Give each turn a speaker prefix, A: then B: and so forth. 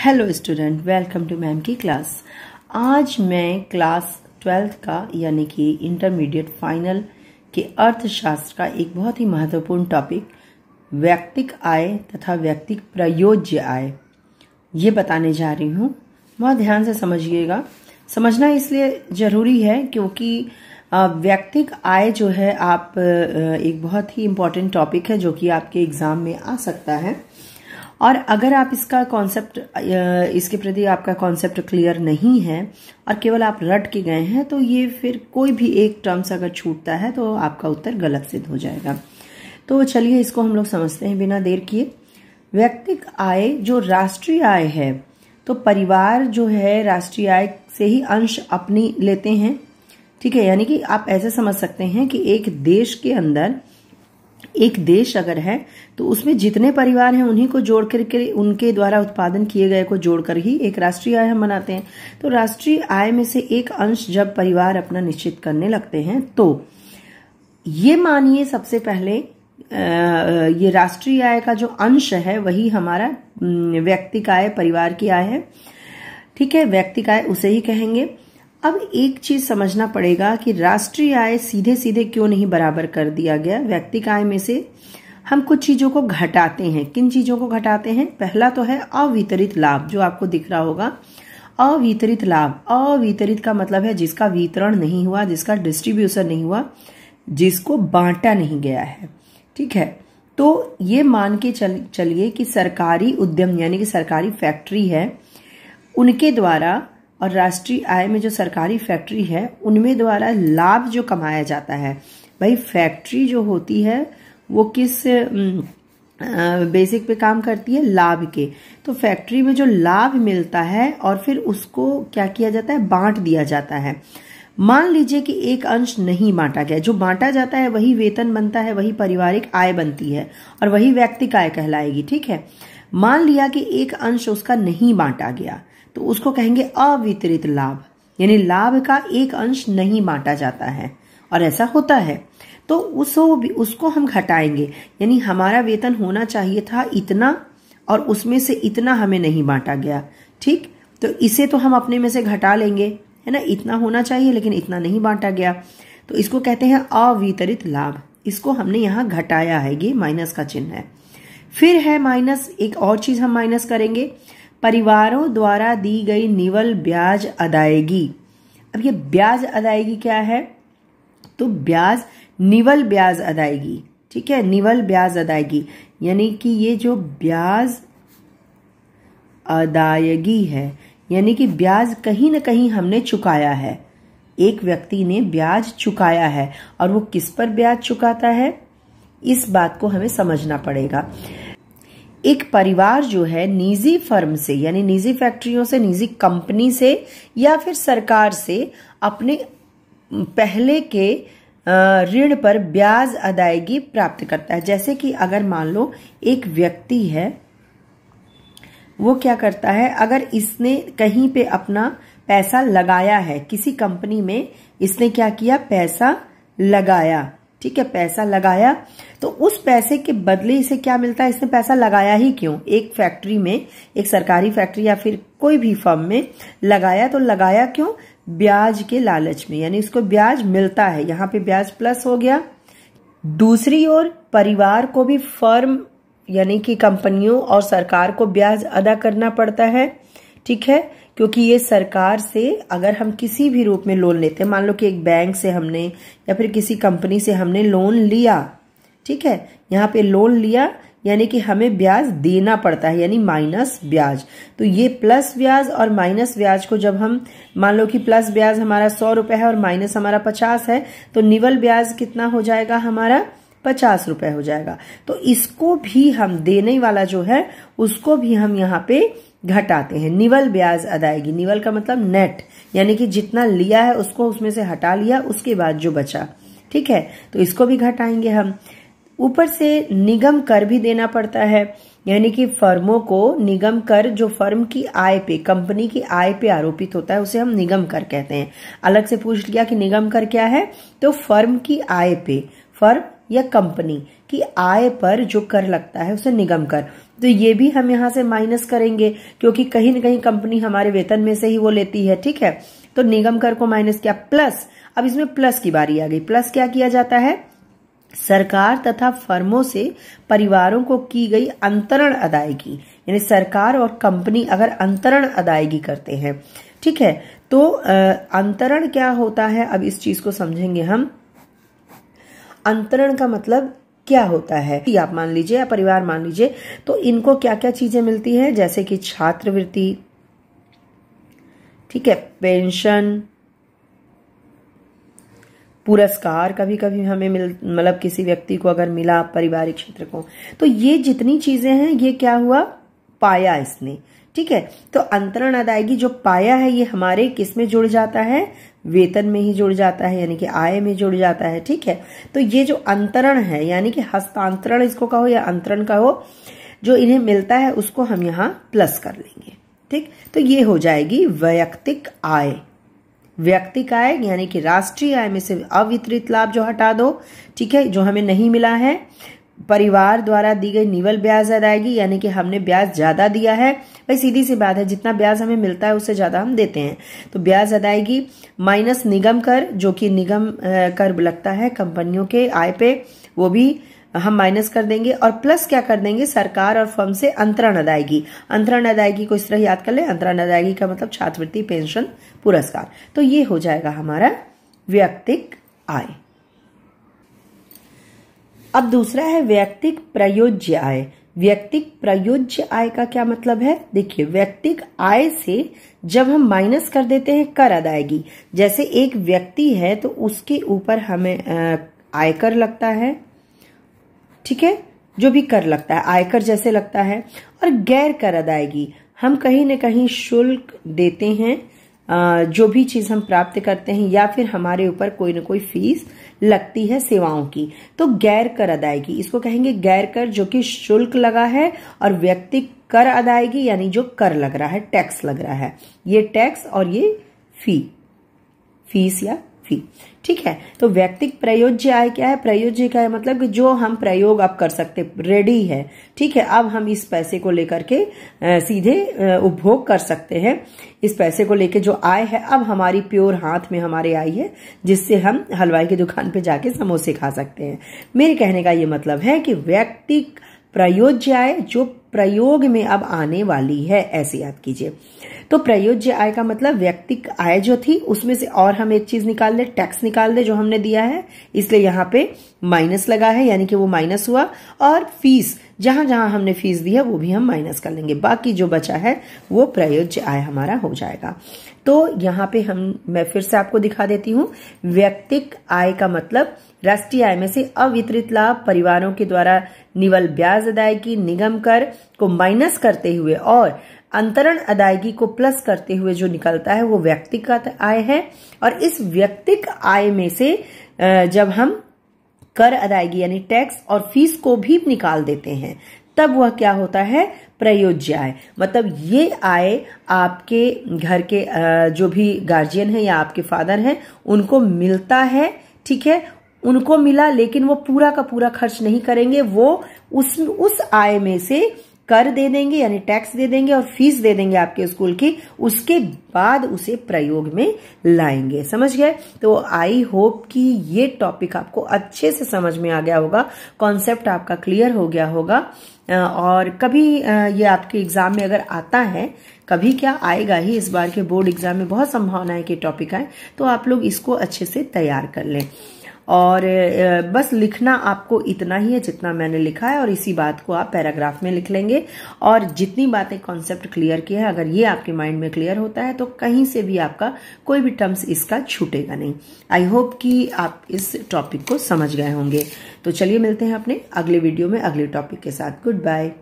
A: Hello student, welcome to ma'am की class. आज मैं क्लास 12th का यानी कि इंटरमीडिएट फाइनल के अर्थशास्त्र का एक बहुत ही महत्वपूर्ण टॉपिक व्यक्तिक आय तथा व्यक्तिक प्रयोज्य आय ये बताने जा रही हूँ। बहुत ध्यान से समझिएगा। समझना इसलिए जरूरी है क्योंकि व्यक्तिक आय जो है आप एक बहुत ही इम्पोर्टेंट टॉपिक है जो कि आपके एग्जाम में आ सकता है। और अगर आप इसका कॉन्सेप्ट इसके प्रति आपका कॉन्सेप्ट क्लियर नहीं है और केवल आप रट के गए हैं तो ये फिर कोई भी एक टर्म्स अगर छूटता है तो आपका उत्तर गलत सिद्ध हो जाएगा। तो चलिए इसको हम लोग समझते हैं बिना देर किए। व्यक्तिक आय जो राष्ट्रीय आय है, तो परिवार जो है राष्ट्रीय आय से ही अंश अपनी लेते हैं। ठीक है, यानी कि आप ऐसे समझ सकते हैं कि एक देश के अंदर एक देश अगर है तो उसमें जितने परिवार हैं उन्हीं को जोड़ करके उनके द्वारा उत्पादन किए गए को जोड़कर ही एक राष्ट्रीय आय हम बनाते हैं। तो राष्ट्रीय आय में से एक अंश जब परिवार अपना निश्चित करने लगते हैं तो ये मानिए सबसे पहले ये राष्ट्रीय आय का जो अंश है वही हमारा व्यक्तिक आय, परिवार की आय है। ठीक है, व्यक्तिक आय उसे ही कहेंगे। अब एक चीज समझना पड़ेगा कि राष्ट्रीय आय सीधे सीधे क्यों नहीं बराबर कर दिया गया। व्यक्तिक आय में से हम कुछ चीजों को घटाते हैं। किन चीजों को घटाते हैं? पहला तो है अवितरित लाभ, जो आपको दिख रहा होगा। अवितरित लाभ, अवितरित का मतलब है जिसका वितरण नहीं हुआ, जिसका डिस्ट्रीब्यूशन नहीं हुआ, जिसको बांटा नहीं गया है। ठीक है, तो ये मान के चलिए कि सरकारी उद्यम यानी कि सरकारी फैक्ट्री है, उनके द्वारा और राष्ट्रीय आय में जो सरकारी फैक्ट्री है उनमें द्वारा लाभ जो कमाया जाता है। भाई फैक्ट्री जो होती है वो किस बेसिक पे काम करती है? लाभ के। तो फैक्ट्री में जो लाभ मिलता है और फिर उसको क्या किया जाता है? बांट दिया जाता है। मान लीजिए कि एक अंश नहीं बांटा गया, जो बांटा जाता है वही वेतन बनता है, वही पारिवारिक आय बनती है और वही व्यक्तिक आय कहलाएगी। ठीक है, मान लिया कि एक अंश उसका नहीं बांटा गया तो उसको कहेंगे अवितरित लाभ, यानी लाभ का एक अंश नहीं बांटा जाता है और ऐसा होता है तो उसको हम घटाएंगे। यानी हमारा वेतन होना चाहिए था इतना और उसमें से इतना हमें नहीं बांटा गया। ठीक, तो इसे तो हम अपने में से घटा लेंगे, है ना। इतना होना चाहिए लेकिन इतना नहीं बांटा गया, तो इसको कहते हैं अवितरित लाभ। इसको हमने यहाँ घटाया है, ये माइनस का चिन्ह है। फिर है माइनस, एक और चीज हम माइनस करेंगे, परिवारों द्वारा दी गई निवल ब्याज अदायगी। अब ये ब्याज अदायगी क्या है? तो ब्याज निवल ब्याज अदायगी। ठीक है, निवल ब्याज अदायगी यानी कि ये जो ब्याज अदायगी है यानी कि ब्याज कहीं ना कहीं हमने चुकाया है। एक व्यक्ति ने ब्याज चुकाया है और वो किस पर ब्याज चुकाता है, इस बात को हमें समझना पड़ेगा। एक परिवार जो है निजी फर्म से यानी निजी फैक्ट्रियों से, निजी कंपनी से या फिर सरकार से अपने पहले के ऋण पर ब्याज अदायगी प्राप्त करता है। जैसे कि अगर मान लो एक व्यक्ति है, वो क्या करता है, अगर इसने कहीं पे अपना पैसा लगाया है, किसी कंपनी में इसने क्या किया, पैसा लगाया। ठीक है, पैसा लगाया तो उस पैसे के बदले इसे क्या मिलता है? इसने पैसा लगाया ही क्यों? एक फैक्ट्री में, एक सरकारी फैक्ट्री या फिर कोई भी फर्म में लगाया, तो लगाया क्यों? ब्याज के लालच में, यानी इसको ब्याज मिलता है। यहाँ पे ब्याज प्लस हो गया। दूसरी ओर परिवार को भी फर्म यानी कि कंपनियों और सरकार को ब्याज अदा करना पड़ता है। ठीक है, क्योंकि ये सरकार से अगर हम किसी भी रूप में लोन लेते हैं, मान लो कि एक बैंक से हमने या फिर किसी कंपनी से हमने लोन लिया, ठीक है, यहाँ पे लोन लिया यानी कि हमें ब्याज देना पड़ता है, यानी माइनस ब्याज। तो ये प्लस ब्याज और माइनस ब्याज को जब हम मान लो कि प्लस ब्याज हमारा 100 रुपए है और माइनस हमारा 50 है, तो निवल ब्याज कितना हो जाएगा? हमारा 50 रुपए हो जाएगा। तो इसको भी हम देने वाला जो है उसको भी हम यहाँ पे घटाते हैं। निवल ब्याज अदायगी, निवल का मतलब नेट, यानी कि जितना लिया है उसको उसमें से हटा लिया, उसके बाद जो बचा। ठीक है, तो इसको भी घटाएंगे हम। ऊपर से निगम कर भी देना पड़ता है, यानी कि फर्मों को निगम कर जो फर्म की आय पे, कंपनी की आय पे आरोपित होता है उसे हम निगम कर कहते हैं। अलग से पूछ लिया कि निगम कर क्या है, तो फर्म की आय पे, फर्म या कंपनी की आय पर जो कर लगता है उसे निगम कर। तो ये भी हम यहाँ से माइनस करेंगे क्योंकि कहीं ना कहीं कंपनी हमारे वेतन में से ही वो लेती है, ठीक है। तो निगम कर को माइनस किया, प्लस अब इसमें प्लस की बारी आ गई। प्लस क्या किया जाता है, सरकार तथा फर्मों से परिवारों को की गई अंतरण अदायगी, यानी सरकार और कंपनी अगर अंतरण अदायगी करते हैं, ठीक है। तो अंतरण क्या होता है, अब इस चीज को समझेंगे हम। अंतरण का मतलब क्या होता है, आप मान लीजिए या परिवार मान लीजिए, तो इनको क्या क्या चीजें मिलती हैं, जैसे कि छात्रवृत्ति, ठीक है, पेंशन, पुरस्कार कभी कभी हमें मतलब किसी व्यक्ति को अगर मिला, पारिवारिक क्षेत्र को, तो ये जितनी चीजें हैं ये क्या हुआ, पाया इसने, ठीक है। तो अंतरण अदायगी जो पाया है ये हमारे किस में जुड़ जाता है, वेतन में ही जुड़ जाता है, यानी कि आय में जुड़ जाता है, ठीक है। तो ये जो अंतरण है, यानी कि हस्तांतरण इसको कहो या अंतरण कहो, जो इन्हें मिलता है उसको हम यहाँ प्लस कर लेंगे, ठीक। तो ये हो जाएगी वैयक्तिक आय। व्यक्तिक आय यानी कि राष्ट्रीय आय में से अवितरित लाभ जो हटा दो, ठीक है, जो हमें नहीं मिला है। परिवार द्वारा दी गई निवल ब्याज अदायगी, यानी कि हमने ब्याज ज्यादा दिया है, भाई सीधी सी बात है, जितना ब्याज हमें मिलता है उससे ज्यादा हम देते हैं, तो ब्याज अदायगी, माइनस निगम कर, जो कि निगम कर लगता है कंपनियों के आय पे, वो भी हम माइनस कर देंगे, और प्लस क्या कर देंगे, सरकार और फर्म से अंतरण अदायगी। अंतरण अदायगी को इस तरह याद कर ले, अंतरण अदायगी का मतलब छात्रवृत्ति, पेंशन, पुरस्कार। तो ये हो जाएगा हमारा व्यक्तिक आय। अब दूसरा है व्यक्तिक प्रयोज्य आय। व्यक्तिक प्रयोज्य आय का क्या मतलब है, देखिए, व्यक्तिक आय से जब हम माइनस कर देते हैं कर अदायगी, जैसे एक व्यक्ति है तो उसके ऊपर हमें आयकर लगता है, ठीक है, जो भी कर लगता है आयकर जैसे लगता है। और गैर कर अदायगी, हम कहीं न कहीं शुल्क देते हैं, जो भी चीज हम प्राप्त करते हैं, या फिर हमारे ऊपर कोई न कोई फीस लगती है सेवाओं की, तो गैर कर अदायगी, इसको कहेंगे गैर कर, जो कि शुल्क लगा है। और व्यक्तिक कर अदायगी यानी जो कर लग रहा है, टैक्स लग रहा है, ये टैक्स और ये फीस या फी, ठीक है। तो व्यक्तिक प्रयोज्य आय क्या है, प्रयोज्य क्या है मतलब कि जो हम प्रयोग अब कर सकते, रेडी है, ठीक है, अब हम इस पैसे को लेकर के सीधे उपभोग कर सकते हैं। इस पैसे को लेके जो आय है अब हमारी प्योर हाथ में हमारे आई है, जिससे हम हलवाई की दुकान पे जाके समोसे खा सकते हैं। मेरे कहने का ये मतलब है कि व्यक्तिक प्रयोज्य आय जो प्रयोग में अब आने वाली है, ऐसे याद कीजिए। तो प्रयोज्य आय का मतलब व्यक्तिक आय जो थी उसमें से और हम एक चीज निकाल ले, टैक्स निकाल दे जो हमने दिया है, इसलिए यहाँ पे माइनस लगा है, यानी कि वो माइनस हुआ। और फीस, जहां जहां हमने फीस दी है वो भी हम माइनस कर लेंगे, बाकी जो बचा है वो प्रयोज्य आय हमारा हो जाएगा। तो यहाँ पे मैं फिर से आपको दिखा देती हूँ, व्यक्तिक आय का मतलब राष्ट्रीय आय में से अवितरित लाभ, परिवारों के द्वारा निवल ब्याज अदायगी, निगम कर को माइनस करते हुए और अंतरण अदायगी को प्लस करते हुए जो निकलता है वो व्यक्तिगत आय है। और इस व्यक्तिक आय में से जब हम कर अदायगी यानी टैक्स और फीस को भी निकाल देते हैं, तब वह क्या होता है, प्रयोज्य आय। मतलब ये आय आपके घर के जो भी गार्जियन है या आपके फादर हैं उनको मिलता है, ठीक है, उनको मिला, लेकिन वो पूरा का पूरा खर्च नहीं करेंगे, वो उस आय में से कर दे देंगे यानी टैक्स दे देंगे और फीस दे देंगे आपके स्कूल की, उसके बाद उसे प्रयोग में लाएंगे। समझ गए? तो आई होप कि ये टॉपिक आपको अच्छे से समझ में आ गया होगा, कॉन्सेप्ट आपका क्लियर हो गया होगा। और कभी ये आपके एग्जाम में अगर आता है, कभी क्या आएगा ही, इस बार के बोर्ड एग्जाम में बहुत संभावना है कि टॉपिक आए, तो आप लोग इसको अच्छे से तैयार कर लें। और बस लिखना आपको इतना ही है जितना मैंने लिखा है, और इसी बात को आप पैराग्राफ में लिख लेंगे। और जितनी बातें कॉन्सेप्ट क्लियर किया है, अगर ये आपके माइंड में क्लियर होता है तो कहीं से भी आपका कोई भी टर्म्स इसका छूटेगा नहीं। आई होप कि आप इस टॉपिक को समझ गए होंगे। तो चलिए मिलते हैं अपने अगले वीडियो में अगले टॉपिक के साथ। Good bye.